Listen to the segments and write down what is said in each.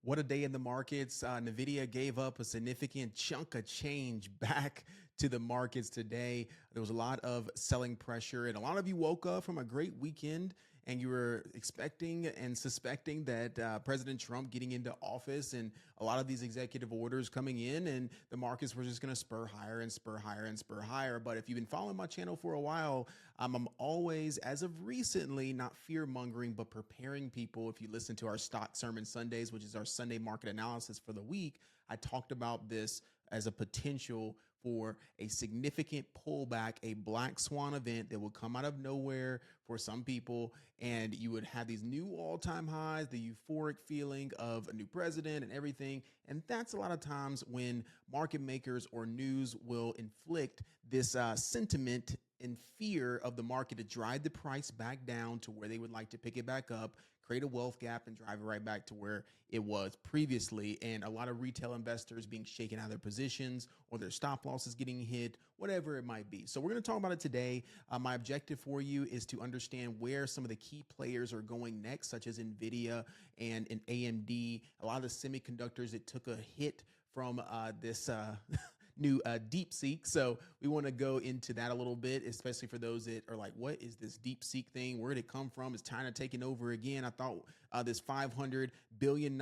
What a day in the markets. NVDA gave up a significant chunk of change back to the markets today. There was a lot of selling pressure, and a lot of you woke up from a great weekend and you were expecting and suspecting that President Trump getting into office and a lot of these executive orders coming in, and the markets were just going to spur higher and spur higher and spur higher. But if you've been following my channel for a while, I'm always, as of recently, not fear mongering, but preparing people. If you listen to our Stock Sermon Sundays, which is our Sunday market analysis for the week, I talked about this as a potential for a significant pullback, a black swan event that would come out of nowhere for some people, and you would have these new all-time highs, the euphoric feeling of a new president and everything. And that's a lot of times when market makers or news will inflict this sentiment and fear of the market to drive the price back down to where they would like to pick it back up, create a wealth gap, and drive it right back to where it was previously. And a lot of retail investors being shaken out of their positions or their stop losses getting hit, whatever it might be. So we're going to talk about it today. My objective for you is to understand where some of the key players are going next, such as NVIDIA and AMD. A lot of the semiconductors that took a hit from this new Deepseek. So we want to go into that a little bit, especially for those that are like, what is this Deepseek thing? Where did it come from? Is China taking over again? I thought this $500 billion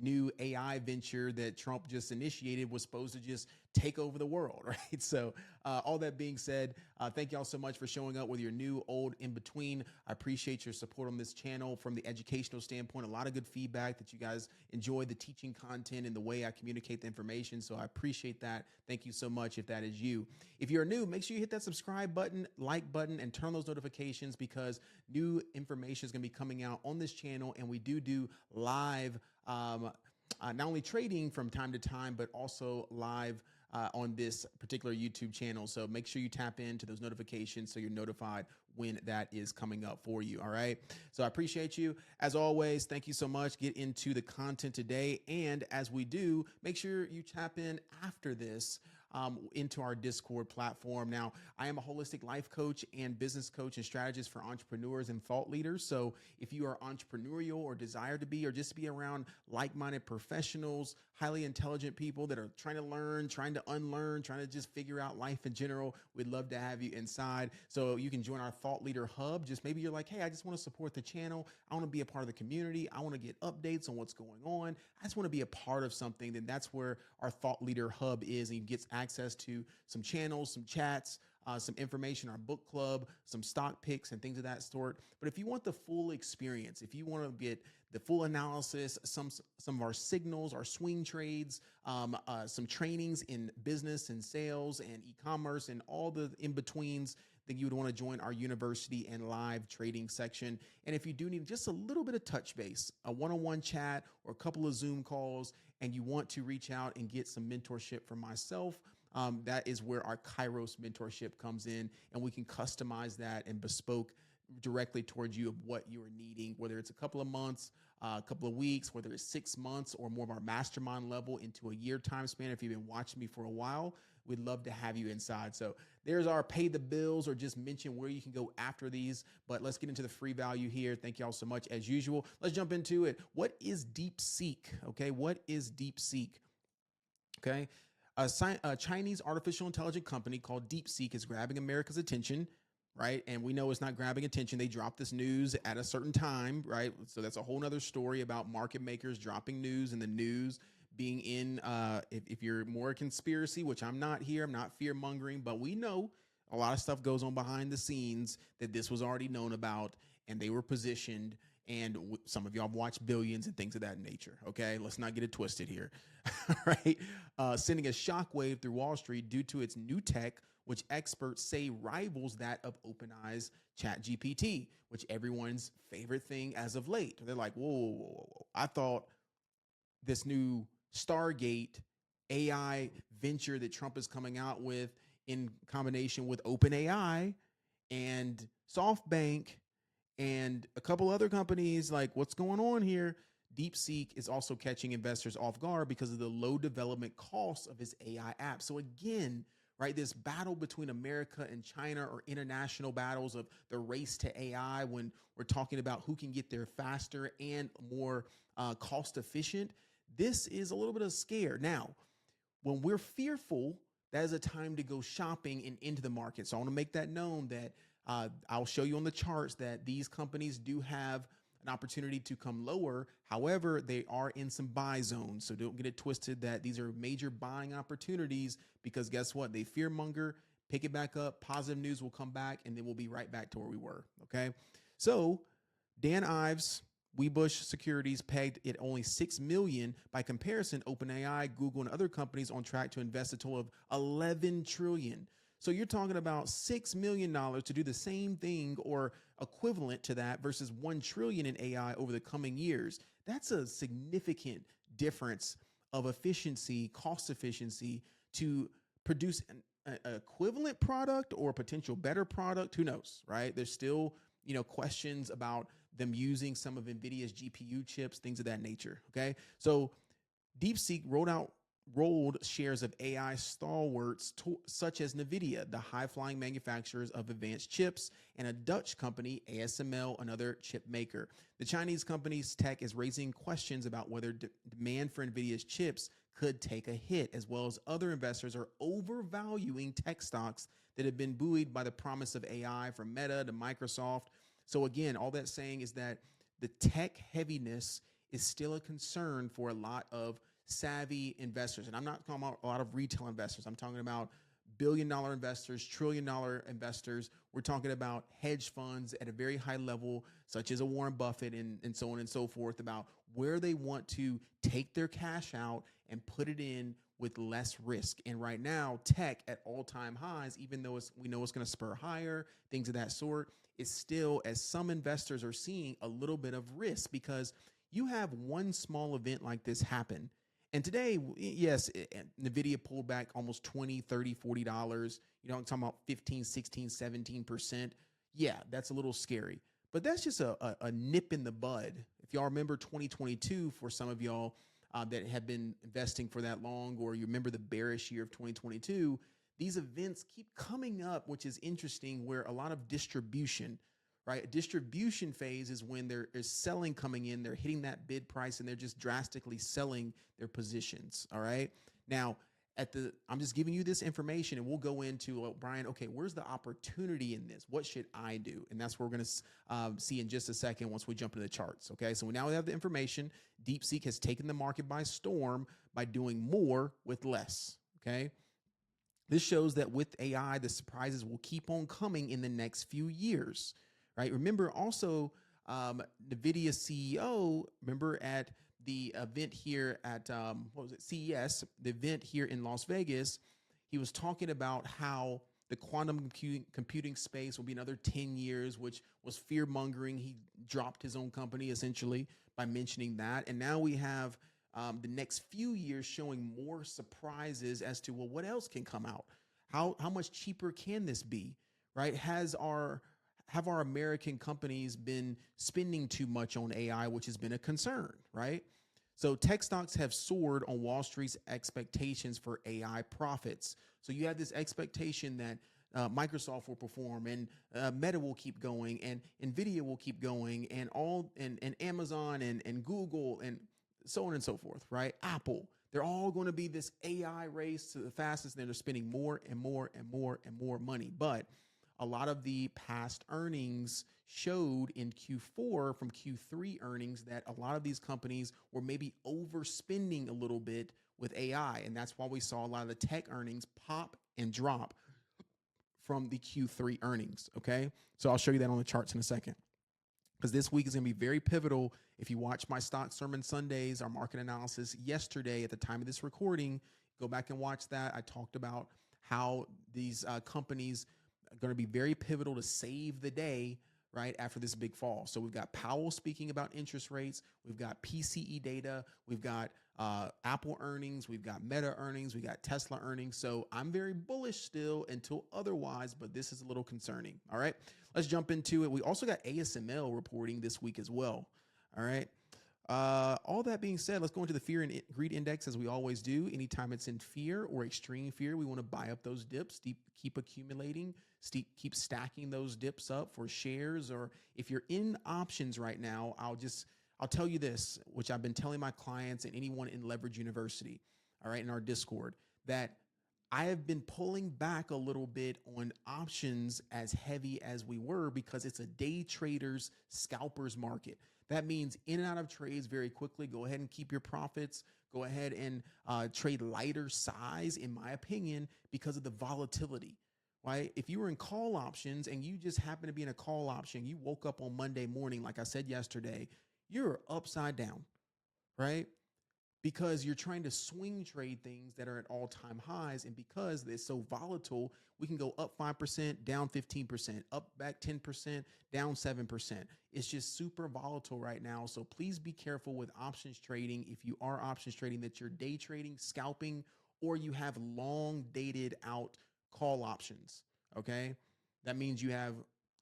new AI venture that Trump just initiated was supposed to just take over the world, right? So all that being said, thank y'all so much for showing up with your new, old, in between. I appreciate your support on this channel from the educational standpoint. A lot of good feedback that you guys enjoy the teaching content and the way I communicate the information. So I appreciate that. Thank you so much if that is you. If you're new, make sure you hit that subscribe button, like button, and turn on those notifications because new information is going to be coming out on this channel. And we do live, not only trading from time to time, but also live on this particular YouTube channel. So make sure you tap into those notifications so you're notified when that is coming up for you. All right. So I appreciate you. As always, thank you so much. Get into the content today. And as we do, make sure you tap in after this into our Discord platform. Now, I am a holistic life coach and business coach and strategist for entrepreneurs and thought leaders. So if you are entrepreneurial or desire to be, or just be around like-minded professionals, highly intelligent people that are trying to learn, trying to unlearn, trying to just figure out life in general, we'd love to have you inside. So you can join our Thought Leader Hub. Just maybe you're like, hey, I just want to support the channel. I want to be a part of the community. I want to get updates on what's going on. I just want to be a part of something. Then that's where our Thought Leader Hub is. And you get access to some channels, some chats, some information, our book club, some stock picks and things of that sort. But if you want the full experience, if you want to get the full analysis, some of our signals, our swing trades, some trainings in business and sales and e-commerce and all the in-betweens, then you would want to join our university and live trading section. And if you do need just a little bit of touch base, a one-on-one chat or a couple of Zoom calls, and you want to reach out and get some mentorship from myself, that is where our Kairos mentorship comes in, and we can customize that and bespoke directly towards you of what you are needing, whether it's a couple of months, a couple of weeks, whether it's 6 months or more of our mastermind level into a year time span. If you've been watching me for a while, we'd love to have you inside. So there's our pay the bills, or just mention where you can go after these. But let's get into the free value here. Thank you all so much as usual. Let's jump into it. What is Deepseek? Okay, what is Deepseek? Okay. A Chinese artificial intelligence company called Deepseek is grabbing America's attention, right? And we know it's not grabbing attention. They dropped this news at a certain time, right? So that's a whole nother story about market makers dropping news and the news being in, if you're more conspiracy, which I'm not here, I'm not fear mongering, but we know a lot of stuff goes on behind the scenes that this was already known about, and they were positioned. And some of y'all have watched Billions and things of that nature. Okay, let's not get it twisted here. Right? Sending a shockwave through Wall Street due to its new tech, which experts say rivals that of OpenAI's ChatGPT, which everyone's favorite thing as of late. They're like, whoa. I thought this new Stargate AI venture that Trump is coming out with in combination with OpenAI and SoftBank and a couple other companies, like, what's going on here? Deepseek is also catching investors off guard because of the low development costs of his AI app. So again, right? This battle between America and China, or international battles of the race to AI, when we're talking about who can get there faster and more cost efficient. This is a little bit of scare. Now, when we're fearful, that is a time to go shopping and into the market. So I want to make that known that I'll show you on the charts that these companies do have an opportunity to come lower. However, they are in some buy zones. So don't get it twisted that these are major buying opportunities, because guess what? They fear monger, pick it back up. Positive news will come back, and then we'll be right back to where we were. Okay. So Dan Ives, Webush Securities pegged it only 6 million. By comparison, OpenAI, Google, and other companies on track to invest a total of 11 trillion. So you're talking about $6 million to do the same thing or equivalent to that versus 1 trillion in AI over the coming years. That's a significant difference of efficiency, cost efficiency, to produce an equivalent product or a potential better product. Who knows, right? There's still, questions about them using some of NVIDIA's GPU chips, things of that nature. Okay. So Deepseek rolled shares of AI stalwarts such as NVIDIA, the high-flying manufacturers of advanced chips, and a Dutch company, ASML, another chip maker. The Chinese company's tech is raising questions about whether demand for NVIDIA's chips could take a hit, as well as other investors are overvaluing tech stocks that have been buoyed by the promise of AI, from Meta to Microsoft. So again, all that's saying is that the tech heaviness is still a concern for a lot of savvy investors. And I'm not talking about a lot of retail investors. I'm talking about billion-dollar investors, trillion-dollar investors. We're talking about hedge funds at a very high level, such as a Warren Buffett and so on and so forth, about where they want to take their cash out and put it in with less risk. And right now, tech at all-time highs, even though we know it's going to spur higher, things of that sort, is still, as some investors are seeing, a little bit of risk, because you have one small event like this happen. And today, yes, NVIDIA pulled back almost $20, $30, $40. I'm talking about 15, 16, 17%. Yeah, that's a little scary. But that's just a nip in the bud. If y'all remember 2022, for some of y'all that have been investing for that long, or you remember the bearish year of 2022, these events keep coming up, which is interesting, where a lot of distribution, right? A distribution phase is when there is selling coming in, they're hitting that bid price, and they're just drastically selling their positions. All right. Now, I'm just giving you this information, and we'll go into, well, Brian, okay, where's the opportunity in this? What should I do? And that's what we're going to see in just a second once we jump into the charts. Okay. So now we have the information. Deepseek has taken the market by storm by doing more with less. Okay. This shows that with AI, the surprises will keep on coming in the next few years, right? Remember also, NVIDIA CEO, remember at the event here at, CES, the event here in Las Vegas, he was talking about how the quantum computing space will be another 10 years, which was fear mongering. He dropped his own company essentially by mentioning that. And now we have the next few years showing more surprises as to, well, what else can come out? How much cheaper can this be, right? Have our American companies been spending too much on AI, which has been a concern, right? So tech stocks have soared on Wall Street's expectations for AI profits. So you have this expectation that Microsoft will perform, and Meta will keep going, and NVIDIA will keep going, and Amazon and Google and so on and so forth, right? Apple, they're all going to be this AI race to the fastest, and they're spending more and more and more and more money. But a lot of the past earnings showed in Q4 from Q3 earnings that a lot of these companies were maybe overspending a little bit with AI. And that's why we saw a lot of the tech earnings pop and drop from the Q3 earnings. Okay. So I'll show you that on the charts in a second, because this week is going to be very pivotal. If you watch my Stock Sermon Sundays, our market analysis yesterday at the time of this recording, go back and watch that. I talked about how these companies are going to be very pivotal to save the day right after this big fall. So we've got Powell speaking about interest rates. We've got PCE data. We've got Apple earnings. We've got Meta earnings. We got Tesla earnings. So I'm very bullish still until otherwise, but this is a little concerning. All right, let's jump into it. We also got ASML reporting this week as well. All right. All that being said, let's go into the fear and greed index as we always do. Anytime it's in fear or extreme fear, we want to buy up those dips, keep accumulating, keep stacking those dips up for shares. Or if you're in options right now, I'll tell you this, which I've been telling my clients and anyone in Leverage University, all right, in our Discord, that I have been pulling back a little bit on options as heavy as we were because it's a day trader's scalper's market. That means in and out of trades very quickly. Go ahead and keep your profits. Go ahead and trade lighter size, in my opinion, because of the volatility, right? If you were in call options and you just happen to be in a call option, you woke up on Monday morning, like I said yesterday, you're upside down, right? Because you're trying to swing trade things that are at all-time highs. And because it's so volatile, we can go up 5%, down 15%, up back 10%, down 7%. It's just super volatile right now. So please be careful with options trading. If you are options trading, that you're day trading, scalping, or you have long dated out call options. Okay. That means you have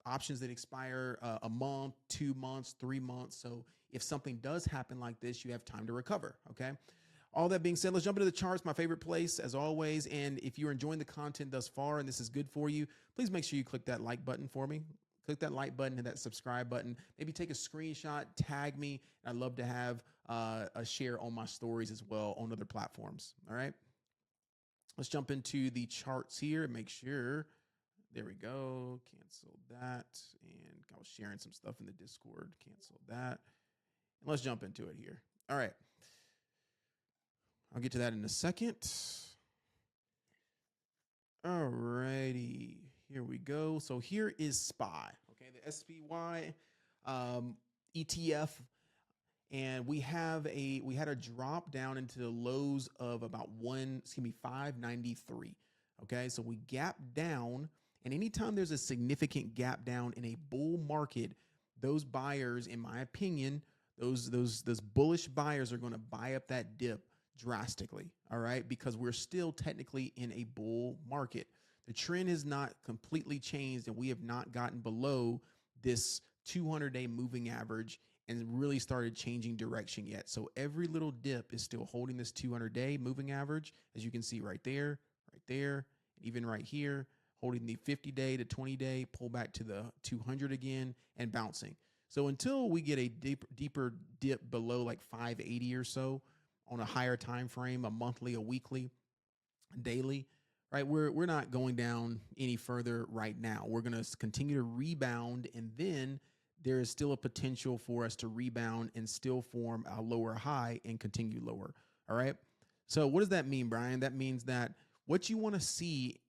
options that expire a month, 2 months, 3 months. So if something does happen like this, you have time to recover. Okay. All that being said, let's jump into the charts, my favorite place as always. And if you're enjoying the content thus far and this is good for you, please make sure you click that like button for me. Click that like button and that subscribe button. Maybe take a screenshot, tag me. I'd love to have a share on my stories as well on other platforms. All right. Let's jump into the charts here and make sure. There we go. Cancel that. And I was sharing some stuff in the Discord. Cancel that. And let's jump into it here. All right. I'll get to that in a second. All righty. Here we go. So here is SPY. Okay. The SPY ETF. And we had a drop down into the lows of about 593. Okay. So we gapped down. And anytime there's a significant gap down in a bull market, those buyers, in my opinion, those bullish buyers are going to buy up that dip drastically. All right. Because we're still technically in a bull market. The trend has not completely changed and we have not gotten below this 200-day moving average and really started changing direction yet. So every little dip is still holding this 200-day moving average, as you can see right there, even right here, holding the 50-day to 20-day, pull back to the 200 again and bouncing. So until we get a deeper dip below like 580 or so on a higher time frame, a monthly, a weekly, daily, right? We're not going down any further right now. We're going to continue to rebound, and then there is still a potential for us to rebound and still form a lower high and continue lower. All right. So what does that mean, Brian? That means that what you want to see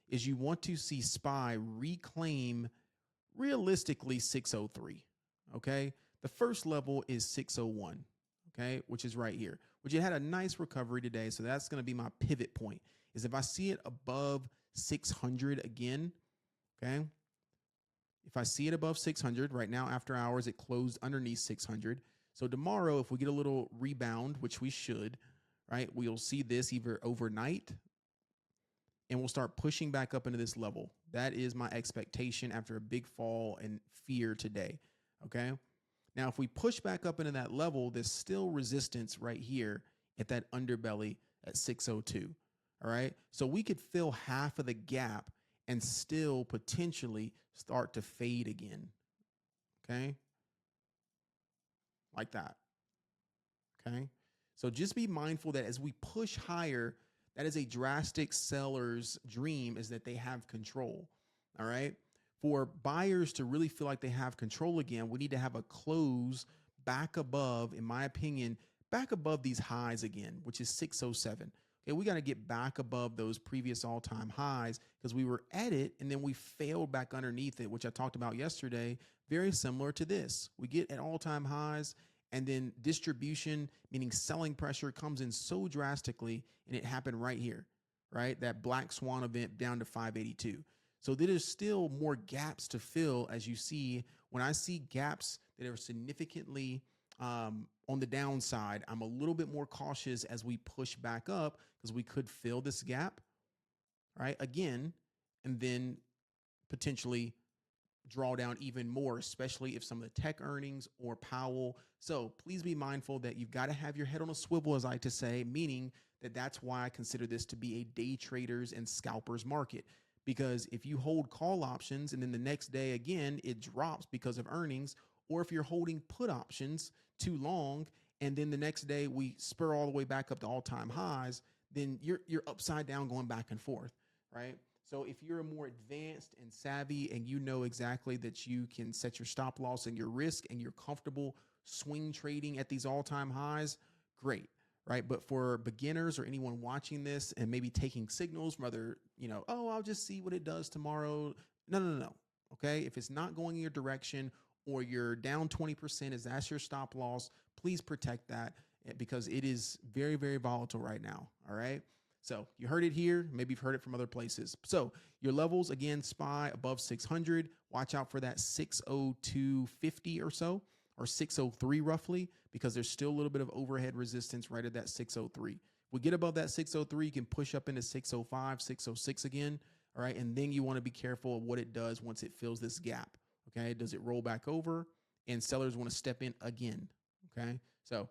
is you want to see SPY reclaim realistically 603. Okay. The first level is 601. Okay. Which is right here, which it had a nice recovery today. So that's going to be my pivot point, is if I see it above 600 again. Okay. If I see it above 600 right now, after hours, it closed underneath 600. So tomorrow, if we get a little rebound, which we should, right, we'll see this either overnight and we'll start pushing back up into this level. That is my expectation after a big fall and fear today. Okay. Now, if we push back up into that level, there's still resistance right here at that underbelly at 602. All right. So we could fill half of the gap and still potentially start to fade again. Okay. Like that. Okay. So just be mindful that as we push higher, that is a drastic seller's dream, is that they have control. All right. For buyers to really feel like they have control again, we need to have a close back above, in my opinion, back above these highs again, which is 607. Okay, we got to get back above those previous all-time highs because we were at it and then we failed back underneath it, which I talked about yesterday. Very similar to this. We get at all-time highs and then distribution, meaning selling pressure, comes in so drastically, and it happened right here, right? That black swan event down to 582. So there is still more gaps to fill, as you see. When I see gaps that are significantly on the downside, I'm a little bit more cautious as we push back up because we could fill this gap, right, again, and then potentially draw down even more, especially if some of the tech earnings or Powell. So please be mindful that you've got to have your head on a swivel, as I like to say, meaning that's why I consider this to be a day traders and scalpers market. Because if you hold call options and then the next day again it drops because of earnings, or if you're holding put options too long and then the next day we spur all the way back up to all-time highs, then you're upside down going back and forth, right? So if you're more advanced and savvy and you know exactly that you can set your stop loss and your risk and you're comfortable swing trading at these all-time highs, great, right? But for beginners or anyone watching this and maybe taking signals from other, oh, I'll just see what it does tomorrow. No. Okay. If it's not going in your direction or you're down 20%, is that's your stop loss, please protect that because it is very, very volatile right now. All right. So you heard it here. Maybe you've heard it from other places. So your levels, again, SPY above 600. Watch out for that 602.50 or so, or 603 roughly, because there's still a little bit of overhead resistance right at that 603. We get above that 603, you can push up into 605, 606 again. All right. And then you want to be careful of what it does once it fills this gap. Okay. Does it roll back over? And sellers want to step in again. Okay. So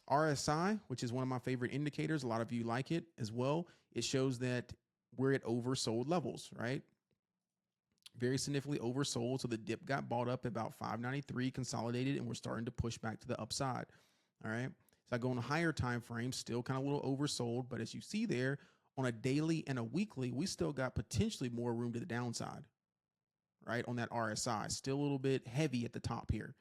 RSI, which is one of my favorite indicators, a lot of you like it as well. It shows that we're at oversold levels, right? Very significantly oversold. So the dip got bought up at about 593, consolidated, and we're starting to push back to the upside. All right. So I go on a higher time frame, still kind of a little oversold. But as you see there, on a daily and a weekly, we still got potentially more room to the downside, right? On that RSI, still a little bit heavy at the top here.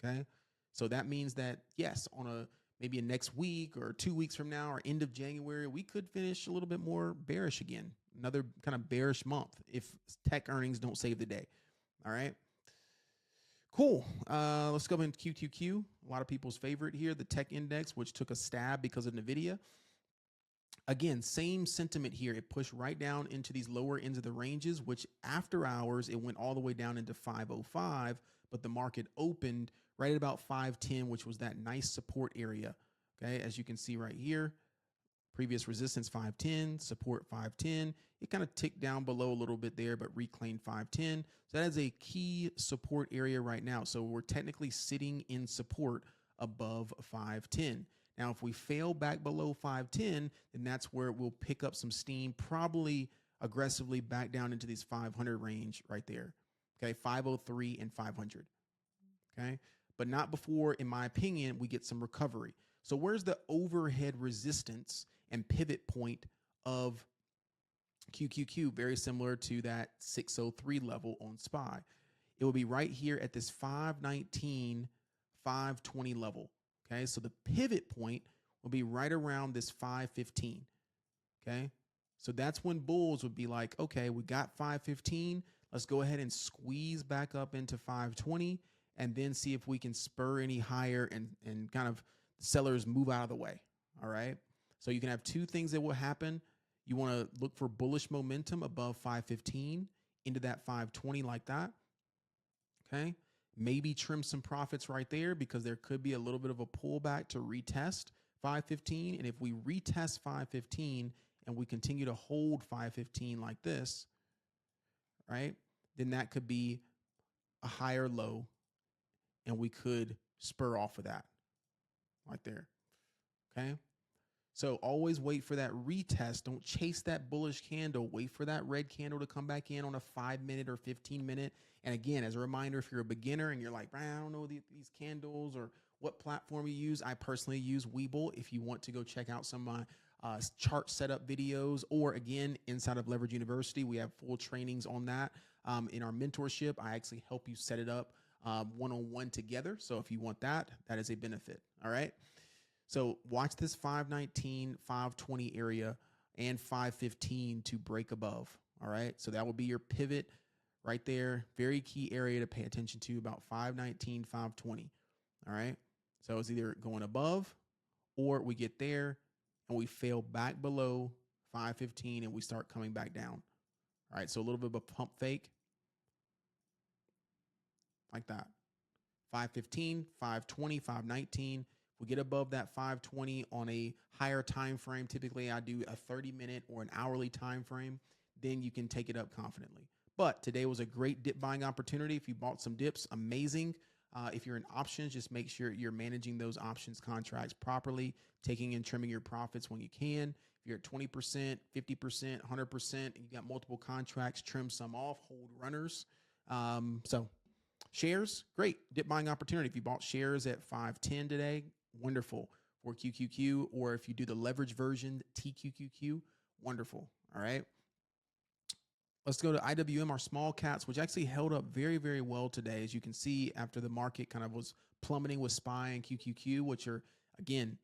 Okay. So that means that, yes, on maybe a next week or 2 weeks from now or end of January, we could finish a little bit more bearish again. Another kind of bearish month if tech earnings don't save the day. All right. Cool. Let's go into QQQ. A lot of people's favorite here, the tech index, which took a stab because of NVIDIA. Again, same sentiment here. It pushed right down into these lower ends of the ranges, which after hours, it went all the way down into 505, but the market opened right at about 510, which was that nice support area. Okay, as you can see right here, previous resistance 510, support 510. It kind of ticked down below a little bit there, but reclaimed 510. So that is a key support area right now. So we're technically sitting in support above 510. Now, if we fail back below 510, then that's where we'll pick up some steam, probably aggressively back down into these 500 range right there. Okay, 503 and 500. Okay, but not before, in my opinion, we get some recovery. So where's the overhead resistance and pivot point of QQQ? Very similar to that 603 level on SPY. It will be right here at this 519, 520 level. Okay, so the pivot point will be right around this 515. Okay, so that's when bulls would be like, okay, we got 515. Let's go ahead and squeeze back up into 520 and then see if we can spur any higher and kind of sellers move out of the way. All right, so you can have two things that will happen. You want to look for bullish momentum above 515 into that 520 like that. Okay. Maybe trim some profits right there because there could be a little bit of a pullback to retest 515. And if we retest 515 and we continue to hold 515 like this, right, then that could be a higher low and we could spur off of that right there. Okay. So always wait for that retest. Don't chase that bullish candle. Wait for that red candle to come back in on a 5-minute or 15-minute. And again, as a reminder, if you're a beginner and you're like, I don't know these candles or what platform you use, I personally use Webull. If you want to go check out some of my chart setup videos, or again, inside of Leverage University, we have full trainings on that. In our mentorship, I actually help you set it up one-on-one together. So if you want that, that is a benefit. All right. So watch this 519, 520 area and 515 to break above. All right. So that will be your pivot right there. Very key area to pay attention to, about 519, 520. All right. So it's either going above or we get there and we fail back below 515 and we start coming back down. All right. So a little bit of a pump fake like that. 515, 520, 519. We get above that 520 on a higher time frame. Typically, I do a 30-minute or an hourly time frame. Then you can take it up confidently. But today was a great dip buying opportunity. If you bought some dips, amazing. If you're in options, just make sure you're managing those options contracts properly, taking and trimming your profits when you can. If you're at 20%, 50%, 100%, and you got multiple contracts, trim some off, hold runners. So shares, great dip buying opportunity. If you bought shares at 510 today, wonderful for QQQ, or if you do the leverage version, TQQQ, wonderful. All right. Let's go to IWM, our small caps, which actually held up very, very well today. As you can see, after the market kind of was plummeting with SPY and QQQ, which are, again,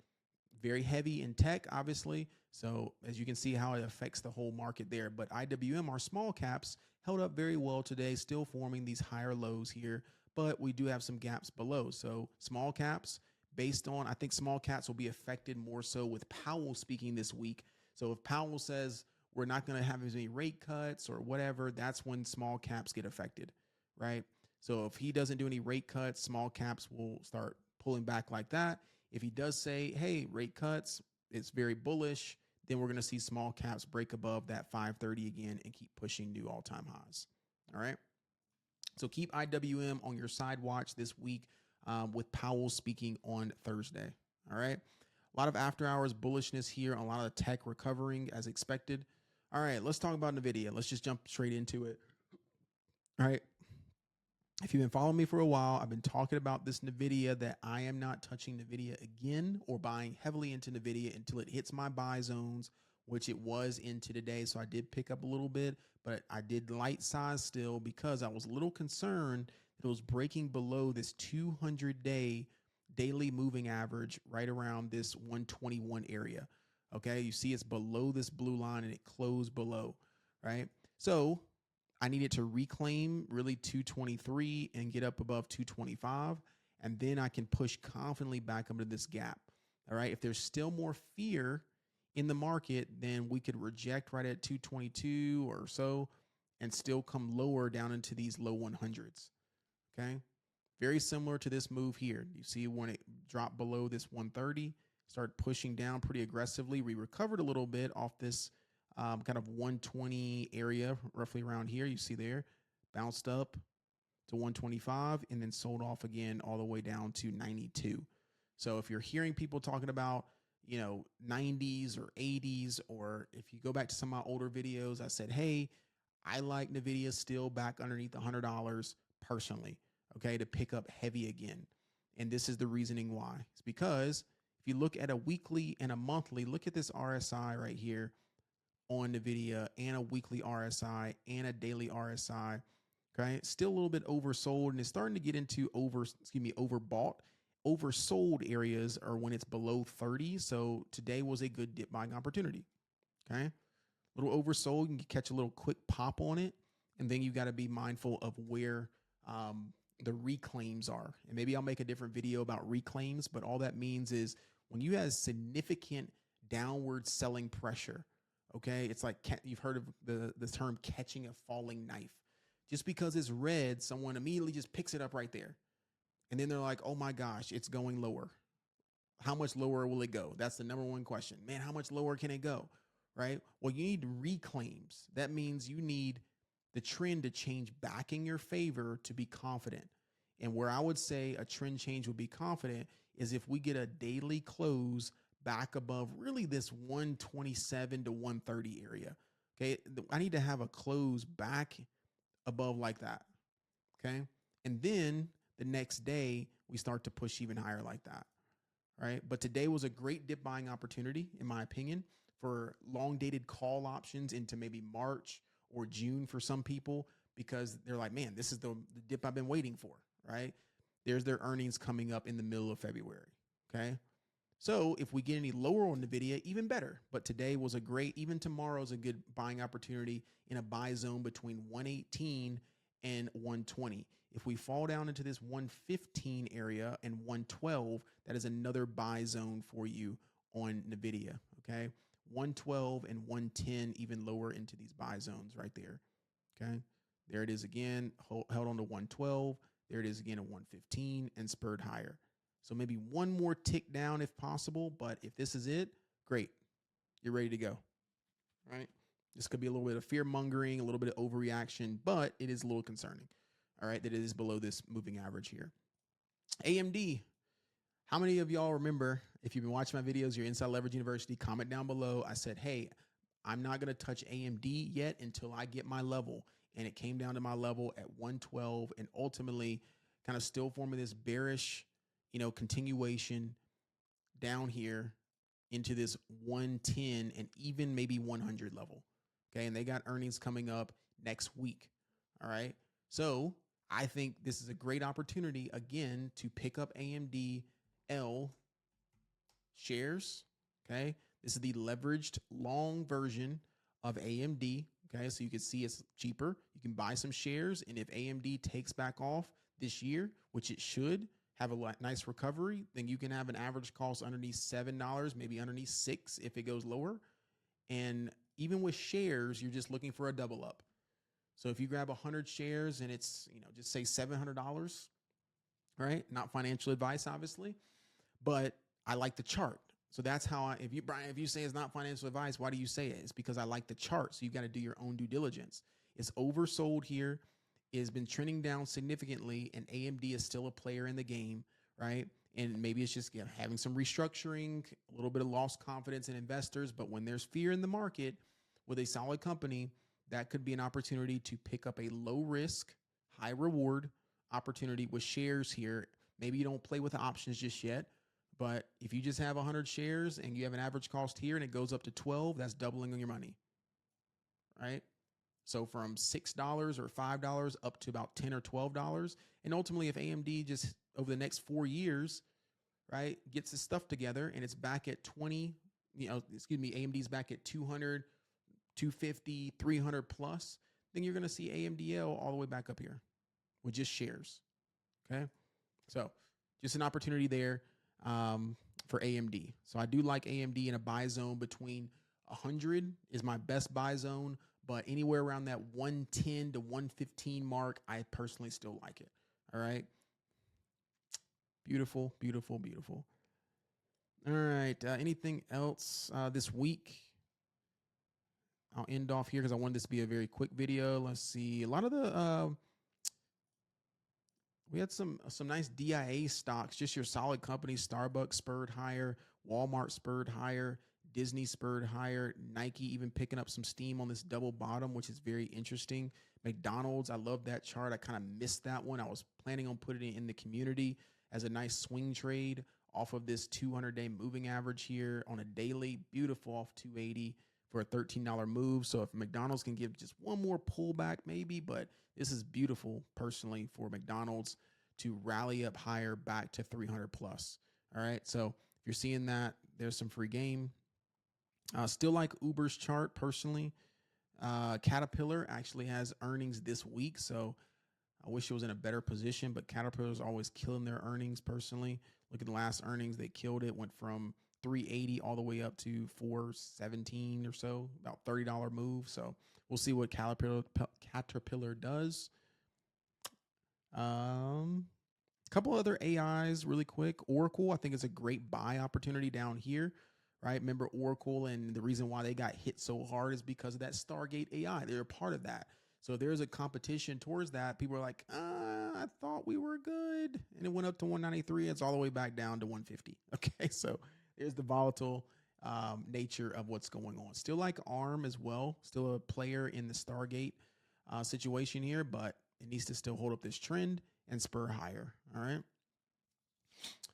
very heavy in tech, obviously. So as you can see how it affects the whole market there. But IWM, our small caps, held up very well today, still forming these higher lows here. But we do have some gaps below. So small caps, based on, I think small caps will be affected more so with Powell speaking this week. So if Powell says we're not going to have as many rate cuts or whatever, that's when small caps get affected, right? So if he doesn't do any rate cuts, small caps will start pulling back like that. If he does say, hey, rate cuts, it's very bullish, then we're going to see small caps break above that 530 again and keep pushing new all-time highs. All right. So keep IWM on your side watch this week with Powell speaking on Thursday. All right. A lot of after hours bullishness here, a lot of tech recovering as expected. All right, let's talk about NVIDIA. Let's just jump straight into it. All right. If you've been following me for a while, I've been talking about this NVIDIA, that I am not touching NVIDIA again or buying heavily into NVIDIA until it hits my buy zones, which it was into today. So I did pick up a little bit, but I did light size still because I was a little concerned that it was breaking below this 200-day daily moving average right around this 121 area. Okay, you see it's below this blue line and it closed below, right? So I needed to reclaim really 223 and get up above 225, and then I can push confidently back up to this gap. All right, if there's still more fear in the market, then we could reject right at 222 or so and still come lower down into these low 100s. Okay, very similar to this move here. You see when it dropped below this 130, started pushing down pretty aggressively. We recovered a little bit off this kind of 120 area, roughly around here. You see there, bounced up to 125 and then sold off again all the way down to 92. So if you're hearing people talking about, 90s or 80s, or if you go back to some of my older videos, I said, hey, I like NVIDIA still back underneath $100 personally, okay, to pick up heavy again. And this is the reasoning why. It's because if you look at a weekly and a monthly, look at this RSI right here on NVIDIA, and a weekly RSI and a daily RSI. Okay, still a little bit oversold, and it's starting to get into overbought. Oversold areas are when it's below 30. So today was a good dip buying opportunity. Okay, a little oversold, you can catch a little quick pop on it, and then you got to be mindful of where the reclaims are. And maybe I'll make a different video about reclaims, but all that means is when you have significant downward selling pressure, okay, it's like you've heard of the term catching a falling knife. Just because it's red, someone immediately just picks it up right there. And then they're like, oh my gosh, it's going lower. How much lower will it go? That's the number one question. Man, how much lower can it go? Right? Well, you need reclaims. That means you need the trend to change back in your favor to be confident. And where I would say a trend change would be confident is if we get a daily close back above really this 127 to 130 area. Okay. I need to have a close back above like that. Okay. And then the next day we start to push even higher like that. Right. But today was a great dip buying opportunity, in my opinion, for long dated call options into maybe March or June for some people, because they're like, man, this is the dip I've been waiting for. Right. There's their earnings coming up in the middle of February. Okay. So if we get any lower on NVIDIA, even better. But today was a great, even tomorrow's a good buying opportunity in a buy zone between 118 and 120. If we fall down into this 115 area and 112, that is another buy zone for you on NVIDIA, okay? 112 and 110, even lower into these buy zones right there, okay? There it is again, held on to 112. There it is again at 115 and spurred higher. So maybe one more tick down if possible, but if this is it, great. You're ready to go, right? This could be a little bit of fear mongering, a little bit of overreaction, but it is a little concerning. All right, that it is below this moving average here. AMD. How many of y'all remember, if you've been watching my videos, you're inside Leverage University, comment down below. I said, hey, I'm not going to touch AMD yet until I get my level. And it came down to my level at 112 and ultimately kind of still forming this bearish, continuation down here into this 110 and even maybe 100 level. Okay. And they got earnings coming up next week. All right. So I think this is a great opportunity again to pick up AMD L shares. Okay. This is the leveraged long version of AMD. Okay. So you can see it's cheaper. You can buy some shares. And if AMD takes back off this year, which it should have a nice recovery, then you can have an average cost underneath $7, maybe underneath $6 if it goes lower. And even with shares, you're just looking for a double up. So if you grab 100 shares and it's, just say $700, right? Not financial advice, obviously, but I like the chart. So that's how Brian, if you say it's not financial advice, why do you say it? It's because I like the chart. So you got to do your own due diligence. It's oversold here. It has been trending down significantly, and AMD is still a player in the game, right? And maybe it's just having some restructuring, a little bit of lost confidence in investors. But when there's fear in the market with a solid company, that could be an opportunity to pick up a low risk, high reward opportunity with shares here. Maybe you don't play with the options just yet, but if you just have 100 shares and you have an average cost here and it goes up to 12, that's doubling on your money, right? So from $6 or $5 up to about $10 or $12. And ultimately, if AMD just over the next 4 years, right, gets its stuff together and it's back at AMD's back at 200, 250, 300 plus, then you're going to see AMDL all the way back up here with just shares. Okay. So just an opportunity there for AMD. So I do like AMD in a buy zone between 100 is my best buy zone, but anywhere around that 110 to 115 mark, I personally still like it. All right. Beautiful, beautiful, beautiful. All right. Anything else this week? I'll end off here because I wanted this to be a very quick video. Let's see. A lot of the we had some nice DIA stocks, just your solid companies. Starbucks spurred higher, Walmart spurred higher, Disney spurred higher, Nike even picking up some steam on this double bottom, which is very interesting. McDonald's, I love that chart. I kind of missed that one. I was planning on putting it in the community as a nice swing trade off of this 200-day moving average here on a daily. Beautiful off 280 for a $13 move. So if McDonald's can give just one more pullback, maybe, but this is beautiful personally for McDonald's to rally up higher back to 300 plus. All right. So if you're seeing that, there's some free game. Still like Uber's chart personally. Caterpillar actually has earnings this week, so I wish it was in a better position, but Caterpillar's always killing their earnings personally. Look at the last earnings. They killed it, went from 380 all the way up to 417 or so, about $30 move. So we'll see what Caterpillar does. A couple other AIs really quick. Oracle, I think it's a great buy opportunity down here, right? Remember Oracle, and the reason why they got hit so hard is because of that Stargate AI. They're a part of that. So there's a competition towards that. People are like, I thought we were good. And it went up to 193. It's all the way back down to 150. Okay, so there's the volatile nature of what's going on. Still like ARM as well. Still a player in the Stargate situation here, but it needs to still hold up this trend and spur higher. All right.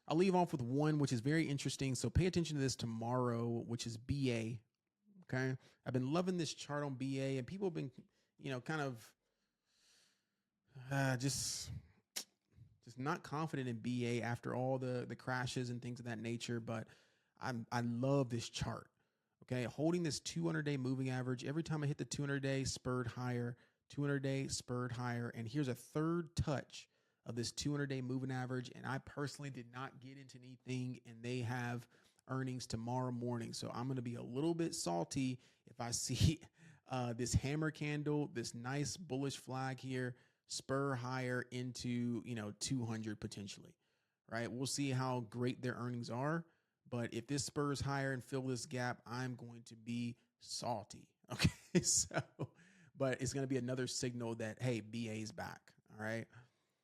I'll leave off with one, which is very interesting. So pay attention to this tomorrow, which is BA. Okay. I've been loving this chart on BA, and people have been, kind of just not confident in BA after all the crashes and things of that nature. But I love this chart. Okay. Holding this 200-day moving average. Every time I hit the 200-day, spurred higher, 200-day, spurred higher. And here's a third touch of this 200-day moving average. And I personally did not get into anything, and they have earnings tomorrow morning. So I'm going to be a little bit salty if I see this hammer candle, this nice bullish flag here, spur higher into, 200 potentially, right? We'll see how great their earnings are. But if this spurs higher and fill this gap, I'm going to be salty. Okay. So, but it's going to be another signal that, hey, BA is back. All right.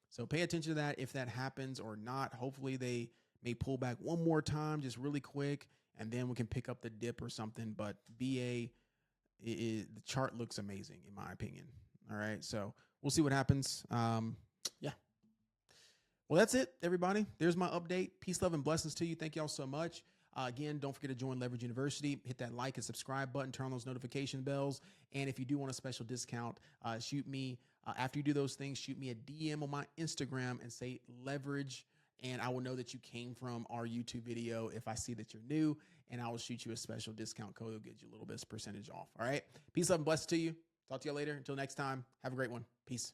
So pay attention to that if that happens or not. Hopefully they may pull back one more time, just really quick, and then we can pick up the dip or something. But BA, the chart looks amazing in my opinion. All right. So we'll see what happens. Yeah. Well, that's it, everybody. There's my update. Peace, love, and blessings to you. Thank y'all so much. Again, don't forget to join Leverage University. Hit that like and subscribe button. Turn on those notification bells. And if you do want a special discount, shoot me. After you do those things, shoot me a DM on my Instagram and say Leverage. And I will know that you came from our YouTube video if I see that you're new. And I will shoot you a special discount code that'll get you a little bit of percentage off. All right. Peace, love, and blessings to you. Talk to you later. Until next time, have a great one. Peace.